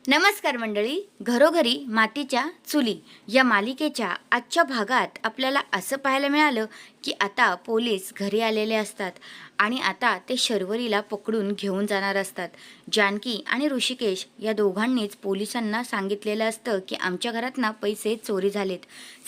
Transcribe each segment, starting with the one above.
नमस्कार मंडळी. घरोघरी मातीच्या चुली या मालिकेच्या आजच्या भागात आपल्याला असं पाहायला मिळालं की आता पोलीस घरी आलेले असतात आणि आता ते शर्वरीला पकडून घेऊन जाणार असतात. जानकी आणि ऋषिकेश या दोघांनीच पोलिसांना सांगितलेलं असतं की आमच्या घरात ना पैसे चोरी झालेत.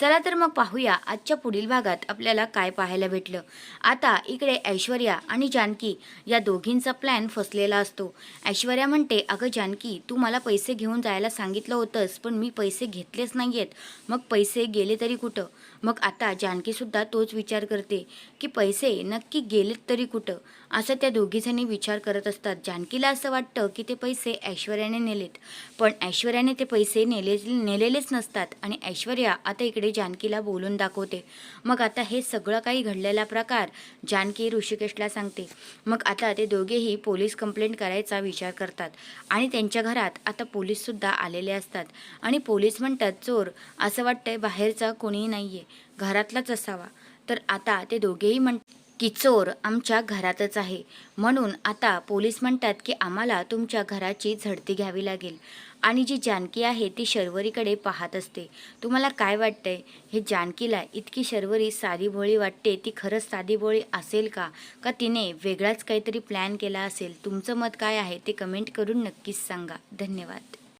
चला तर मग पाहूया आजच्या पुढील भागात आपल्याला काय पाहायला भेटलं. आता इकडे ऐश्वर्या आणि जानकी या दोघींचा प्लॅन फसलेला असतो. ऐश्वर्या म्हणते, अगं जानकी, तू मला पैसे घेऊन जायला सांगितलं होतंस, पण मी पैसे घेतलेच नाही आहेत. मग पैसे गेले तरी कुठं? मग आता जानकीसुद्धा तोच विचार करते की पैसे नक्की गेलेत तरी कुठं, असं त्या दोघीजणी विचार करत असतात. जानकीला असं वाटतं की ते पैसे ऐश्वर्याने नेलेत, पण ऐश्वर्याने ते पैसे नेलेलेच नसतात आणि ऐश्वर्या आता इकडे जानकीला बोलून दाखवते. मग आता हे सगळं काही घडलेला प्रकार जानकी ऋषिकेशला सांगते. मग आता ते दोघेही पोलीस कंप्लेंट करायचा विचार करतात आणि त्यांच्या घरात आता पोलीससुद्धा आलेले असतात आणि पोलीस म्हणतात, चोर असं वाटतंय बाहेरचा कोणीही नाहीये, घरातलाच असावा. तर आता ते दोघेही की चोर आमच्या घरातच आहे. म्हणून आता पोलीस म्हणतात की आम्हाला तुमच्या घराची झडती घ्यावी लागेल. आणि जी जानकी आहे ती शर्वरीकडे पाहत असते. तुम्हाला काय वाटतंय, हे जानकीला इतकी शर्वरी साधीभोळी वाटते, ती खरंच साधीभोळी असेल का तिने वेगळाच काहीतरी प्लॅन केला असेल? तुमचं मत काय आहे ते कमेंट करून नक्कीच सांगा. धन्यवाद.